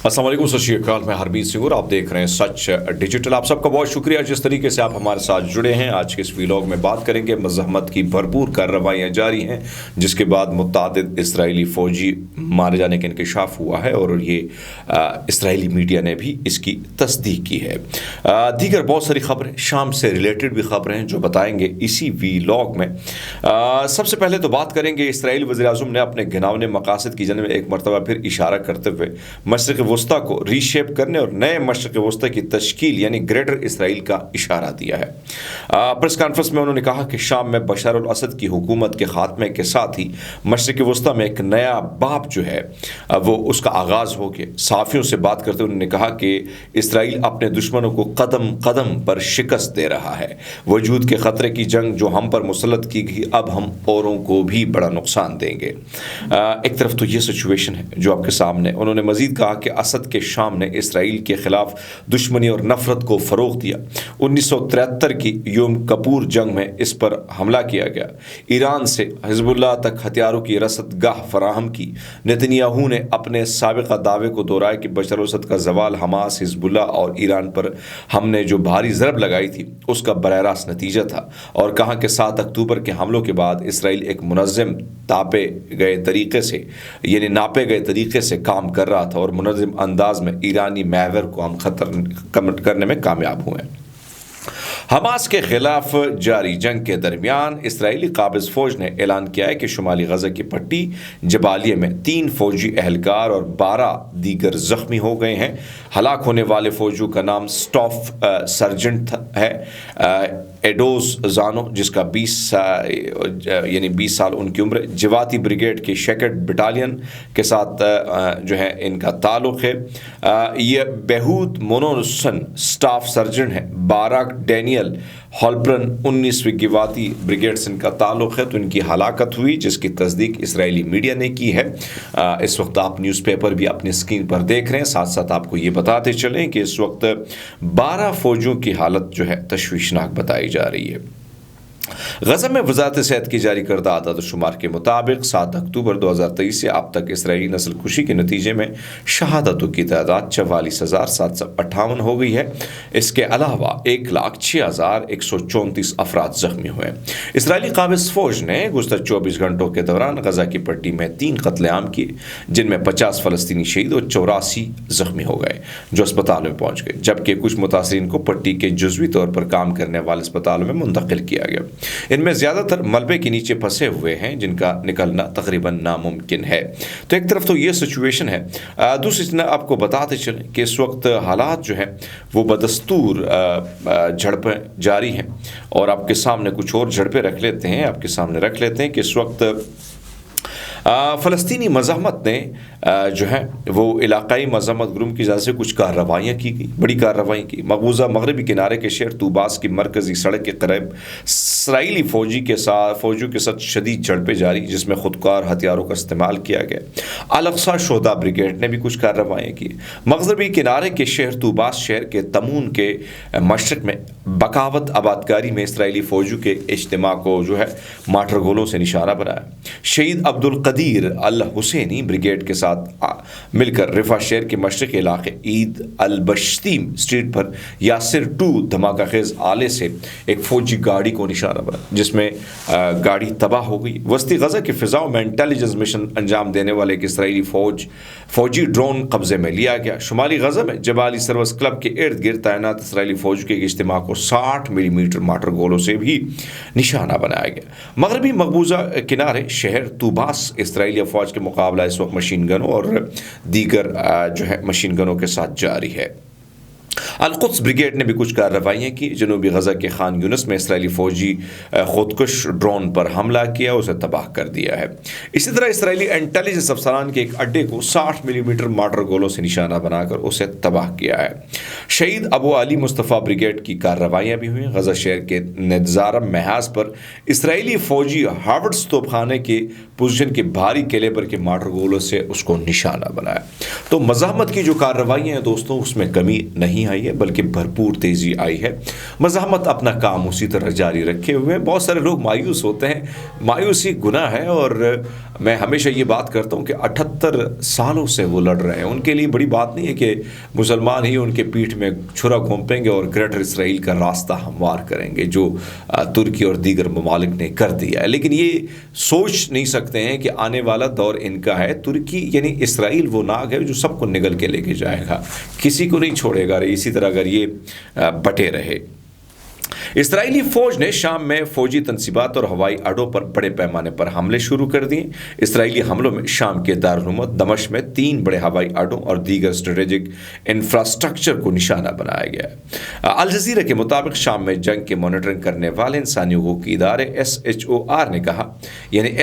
अस्सलाम वालेकुम, सत श्री अकाल। मैं हरमीत सिंह और आप देख रहे हैं सच डिजिटल। आप सबका बहुत शुक्रिया जिस तरीके से आप हमारे साथ जुड़े हैं। आज के इस व्लॉग में बात करेंगे मज़ाहमत की भरपूर कार्रवाइयाँ जारी हैं जिसके बाद मुतअद्दिद इसराइली फ़ौजी मारे जाने का इंकशाफ हुआ है और ये इसराइली मीडिया ने भी इसकी तस्दीक की है। दीगर बहुत सारी खबरें, शाम से रिलेटेड भी खबरें हैं जो बताएंगे इसी व्लॉग में। सबसे पहले तो बात करेंगे इसराइली वज़ीर-ए-आज़म ने अपने घिनौने मकासद की जानिब एक मरतबा फिर इशारा करते हुए मशरिक़ वस्ता को रीशेप करने और नए मशरिक़ वस्ता की तश्कील यानी ग्रेटर इसराइल का इशारा दिया है। प्रेस कॉन्फ्रेंस में उन्होंने कहा कि शाम में बशर अल असद की हुकूमत के ख़ात्मे के साथ ही मशरिक़ वस्ता में एक नया बाब जो है वो उसका आगाज़ हो गया। सहाफ़ियों से बात करते हुए उन्होंने कहा कि इसराइल अपने दुश्मनों को कदम कदम पर शिकस्त दे रहा है। वजूद के ख़तरे की जंग जो हम पर मुसल्लत की गई, अब हम औरों को भी बड़ा नुकसान देंगे। एक तरफ तो ये सिचुएशन है जो आपके सामने। उन्होंने मज़ीद कहा कि असद के शाम ने इसराइल के ख़िलाफ़ दुश्मनी और नफ़रत को फ़रोग़ दिया। 1973 की योम कपूर जंग में इस पर हमला किया गया। ईरान से हिज़्बुल्लाह तक हथियारों की रसद गाह फराहम की। नेतन्याहू ने अपने साबिक़ा दावे को दोहराया कि बशर असद का ज़वाल हमास, हिज़्बुल्लाह और ईरान पर हमने जो भारी ज़रब लगाई थी उसका बराह रास्त नतीजा था, और कहा कि 7 अक्टूबर के हमलों के बाद इसराइल एक मुनज़्ज़म नापे गए तरीक़े से काम कर रहा था और मुनज़्ज़म अंदाज में ईरानी महवर को हम ख़त्म करने में कामयाब हुए। हमास के ख़िलाफ़ जारी जंग के दरमियान इसराइली काबिज़ फ़ौज ने ऐलान किया है कि शुमाली गज़ा की पट्टी जबालिया में 3 फ़ौजी एहलकार और 12 दीगर ज़ख्मी हो गए हैं। हलाक होने वाले फ़ौजियों का नाम स्टाफ सर्जेंट है एडोज़ ज़ानो, जिसका 20 साल उनकी उम्र, जवाती ब्रिगेड के शेकेट बटालियन के साथ जो है इनका ताल्लुक़ है। ये बेहूद मोनोसन स्टाफ सर्जेंट है। बाराक डैनियल हॉलप्रन 19वीं गिवाती ब्रिगेड से इनका ताल्लुक़ है। तो इनकी हलाकत हुई जिसकी तस्दीक इसराइली मीडिया ने की है। इस वक्त आप न्यूज़पेपर भी अपनी स्क्रीन पर देख रहे हैं। साथ साथ आपको ये बताते चलें कि इस वक्त 12 फ़ौजियों की हालत जो है तशवीशनाक बताई जा रही है। गज़ा में वज़ारत सेहत की जारी करदा आदाद शुमार के मुताबिक 7 अक्टूबर 2023 से अब तक इसराइली नस्ल कुशी के नतीजे में शहादतों की तादाद 44,758 हो गई है। इसके अलावा 1,06,134 अफराद ज़ख्मी हुए। इसराइली काबिज़ फ़ौज ने गुज़श्ता 24 घंटों के दौरान गज़ा की पट्टी में 3 कत्लेआम किए जिनमें 50 फ़लस्तीनी शहीद और 84 ज़ख्मी हो गए जो अस्पताल में पहुँच गए, जबकि कुछ मुतासरीन को पट्टी के जुज़वी तौर पर काम करने वाले अस्पतालों में मुंतकिल किया गया। इनमें ज़्यादातर मलबे के नीचे फंसे हुए हैं जिनका निकलना तकरीबन नामुमकिन है। तो एक तरफ तो ये सिचुएशन है। दूसरी तरफ आपको बताते चलें कि इस वक्त हालात जो हैं वो बदस्तूर झड़पें जारी हैं और आपके सामने कुछ और झड़पें रख लेते हैं कि इस वक्त फ़लस्तीनी मज़ाहमत ने जो है वो इलाक़ाई मज़ाहमत ग्रुप की जानिब से कुछ कार्रवाइयाँ की गई, बड़ी कार्रवाई की। मकबूजा मगरबी किनारे के शहर तूबास की मरकज़ी सड़क के करीब इसराइली फ़ौजियों के साथ शदीद झड़पें जारी जिसमें ख़ुदकार हथियारों का इस्तेमाल किया गया। अल-अक़सा शोहदा ब्रिगेड ने भी कुछ कार्रवाइयाँ की। मगरबी किनारे के शहर तूबास शहर के तमून के मशरक़ में बगावत आबादकारी में इसराइली फ़ौजियों के इज्तिमा को जो है माटर गोलों से निशाना बनाया। शहीद अब्दुल कदीर अल हुसैनी ब्रिगेड के साथ मिलकर रिफा शहर के मशरक़ी इलाके ईद अल बश्तीम स्ट्रीट पर यासिर 2 धमाका खेज आले से एक फ़ौजी गाड़ी को निशाना बना जिसमें गाड़ी तबाह हो गई। वस्ती गज़ा की फ़िज़ाओं में इंटेलिजेंस मिशन अंजाम देने वाले एक इसराइली फ़ौजी ड्रोन कब्ज़े में लिया गया। शुमाली गज़ा में जबाली सर्विस क्लब के इर्द गिर्द तैनात इसराइली फ़ौज के इज्तिमा को 60 मिलीमीटर माटर गोलों से भी निशाना बनाया गया। मगरबी मकबूजा किनारे शहर तूबास इसराइली अफवाज के मुकाबला इस वक्त मशीन गनों और दीगर जो है मशीन गनों के साथ जारी है। अल-कुद्स ब्रिगेड ने भी कुछ कार्रवाइयाँ की। जनूबी गज़ा के खान यूनिस में इसराइली फ़ौजी खुदकुश ड्रोन पर हमला किया, उसे तबाह कर दिया है। इसी तरह इसराइली इंटेलिजेंस अफसरान के एक अड्डे को 60 मिलीमीटर माटर गोलों से निशाना बनाकर उसे तबाह किया है। शहीद अबू अली मुस्तफ़ा ब्रिगेड की कार्रवाइयाँ भी हुई। गज़ा शहर के नज़ारम महाज पर इसराइली फ़ौजी हार्वर्ड्स तोपखाने के पोजीशन के भारी कैलिबर के माटर गोलों से उसको निशाना बनाया। तो मज़ाहमत की जो कार्रवाइयाँ हैं दोस्तों उसमें कमी नहीं आई है, بلکہ بھرپور تیزی آئی ہے۔ مزاحمت اپنا کام اسی طرح جاری رکھے ہوئے ہیں۔ بہت سارے لوگ مایوس ہوتے ہیں، مایوسی گناہ ہے، اور میں ہمیشہ یہ بات کرتا ہوں کہ 78 سالوں سے وہ لڑ رہے ہیں۔ ان کے لیے بڑی بات نہیں ہے کہ مسلمان ہی ان کے پیٹھ میں چھرا گھونپیں گے اور گریٹر اسرائیل کا راستہ ہموار کریں گے، جو ترکی اور دیگر ممالک نے کر دیا ہے۔ لیکن یہ سوچ نہیں سکتے ہیں کہ آنے والا دور ان کا ہے۔ ترکی یعنی اسرائیل وہ ناگ ہے جو سب کو نگل کے لے کے جائے گا، کسی کو نہیں چھوڑے گا اسی طرح اگر یہ بٹے رہے۔ اسرائیلی فوج نے شام میں فوجی تنصیبات اور ہوائی اڈوں پر بڑے پیمانے پر حملے شروع کر دیے۔ اسرائیلی حملوں میں شام کے دارالحکومت دمشق میں 3 بڑے ہوائی اڈوں اور دیگر اسٹریٹجک انفراسٹرکچر کو نشانہ بنایا گیا ہے۔ الجزیرہ کے مطابق شام میں جنگ کے مانیٹرنگ کرنے والے انسانی حقوق کے ادارے SHOR نے کہا، یعنی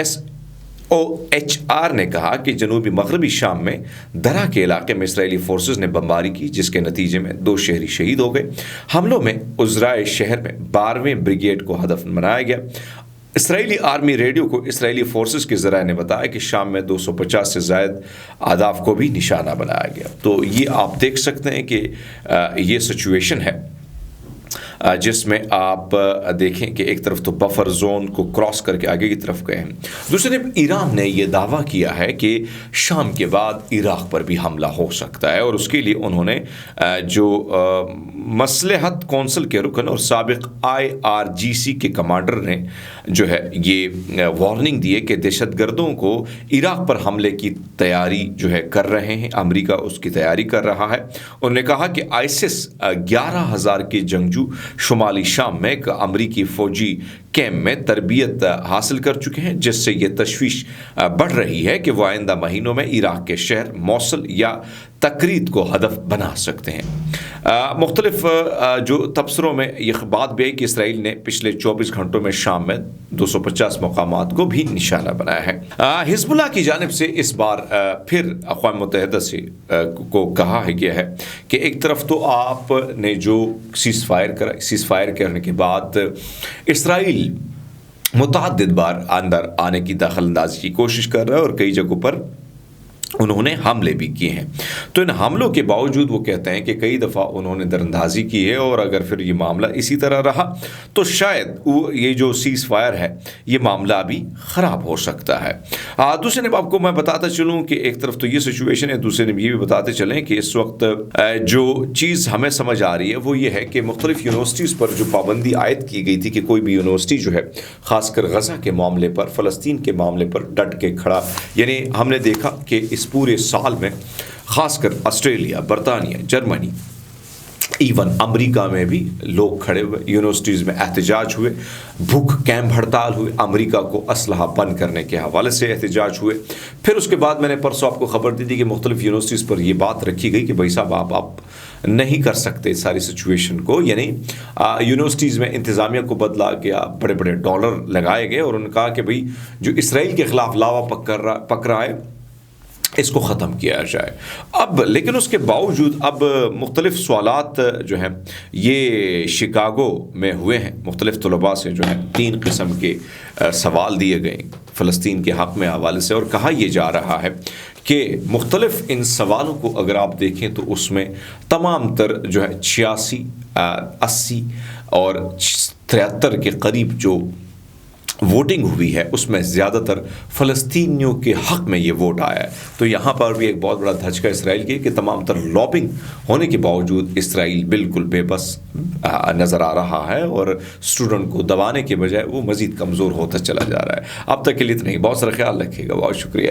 OHR نے کہا کہ جنوبی مغربی شام میں درہ کے علاقے میں اسرائیلی فورسز نے بمباری کی، جس کے نتیجے میں 2 شہری شہید ہو گئے۔ حملوں میں عزرائے شہر میں 12ویں بریگیڈ کو ہدف بنایا گیا۔ اسرائیلی آرمی ریڈیو کو اسرائیلی فورسز کے ذرائع نے بتایا کہ شام میں 250 سے زائد اہداف کو بھی نشانہ بنایا گیا۔ تو یہ آپ دیکھ سکتے ہیں کہ یہ سچویشن ہے جس میں آپ دیکھیں کہ ایک طرف تو بفر زون کو کراس کر کے آگے کی طرف گئے ہیں، دوسری طرف ایران نے یہ دعویٰ کیا ہے کہ شام کے بعد عراق پر بھی حملہ ہو سکتا ہے، اور اس کے لیے انہوں نے جو مصلحت کونسل کے رکن اور سابق IRGC کے کمانڈر نے جو ہے یہ وارننگ دی ہے کہ دہشت گردوں کو عراق پر حملے کی تیاری جو ہے کر رہے ہیں، امریکہ اس کی تیاری کر رہا ہے۔ انہوں نے کہا کہ ISIS 11,000 کے جنگجو شمالی شام میں ایک امریکی فوجی کیمپ میں تربیت حاصل کر چکے ہیں، جس سے یہ تشویش بڑھ رہی ہے کہ وہ آئندہ مہینوں میں عراق کے شہر موصل یا تکریت کو ہدف بنا سکتے ہیں۔ مختلف جو تبصروں میں یہ بات بھی ہے کہ اسرائیل نے پچھلے 24 گھنٹوں میں شام میں 250 مقامات کو بھی نشانہ بنایا ہے۔ حزب اللہ کی جانب سے اس بار پھر اقوام متحدہ سے کو کہا گیا ہے کہ ایک طرف تو آپ نے جو سیز فائر کرنے کے بعد اسرائیل متعدد بار اندر آنے کی دخل اندازی کی کوشش کر رہا ہے اور کئی جگہوں پر انہوں نے حملے بھی کیے ہیں، تو ان حملوں کے باوجود وہ کہتے ہیں کہ کئی دفعہ انہوں نے دراندازی کی ہے، اور اگر پھر یہ معاملہ اسی طرح رہا تو شاید یہ جو سیز فائر ہے یہ معاملہ بھی خراب ہو سکتا ہے۔ دوسرے نب آپ کو میں بتاتا چلوں کہ ایک طرف تو یہ سچویشن ہے، دوسرے نب یہ بھی بتاتے چلیں کہ اس وقت جو چیز ہمیں سمجھ آ رہی ہے وہ یہ ہے کہ مختلف یونیورسٹیز پر جو پابندی عائد کی گئی تھی کہ کوئی بھی یونیورسٹی جو ہے خاص کر غزہ کے معاملے پر، فلسطین کے معاملے پر ڈٹ کے کھڑا، یعنی ہم نے دیکھا کہ اس پورے سال میں خاص کر آسٹریلیا، برطانیہ، جرمنی، ایون امریکہ میں بھی لوگ کھڑے ہوئے، یونیورسٹیز میں احتجاج ہوئے، بھوک کیمپ ہڑتال ہوئے، امریکہ کو اسلحہ بند کرنے کے حوالے سے احتجاج ہوئے۔ پھر اس کے بعد میں نے پرسوں آپ کو خبر دی تھی کہ مختلف یونیورسٹیز پر یہ بات رکھی گئی کہ بھائی صاحب آپ نہیں کر سکتے ساری سچویشن کو، یعنی یونیورسٹیز میں انتظامیہ کو بدلا گیا، بڑے بڑے ڈالر لگائے گئے، اور انہوں نے کہا کہ بھائی جو اسرائیل کے خلاف لاوا پک رہا ہے اس کو ختم کیا جائے۔ اب لیکن اس کے باوجود اب مختلف سوالات جو ہیں یہ شکاگو میں ہوئے ہیں، مختلف طلباء سے جو ہیں 3 قسم کے سوال دیے گئے فلسطین کے حق میں حوالے سے، اور کہا یہ جا رہا ہے کہ مختلف ان سوالوں کو اگر آپ دیکھیں تو اس میں تمام تر جو ہے 86، 80 اور 73 کے قریب جو ووٹنگ ہوئی ہے اس میں زیادہ تر فلسطینیوں کے حق میں یہ ووٹ آیا ہے۔ تو یہاں پر بھی ایک بہت بڑا دھچکا اسرائیل کی کہ تمام تر لابنگ ہونے کے باوجود اسرائیل بالکل بے بس نظر آ رہا ہے، اور اسٹوڈنٹ کو دبانے کے بجائے وہ مزید کمزور ہوتا چلا جا رہا ہے۔ اب تک کے لیے اتنا ہی، بہت سارا خیال رکھیے گا، بہت شکریہ۔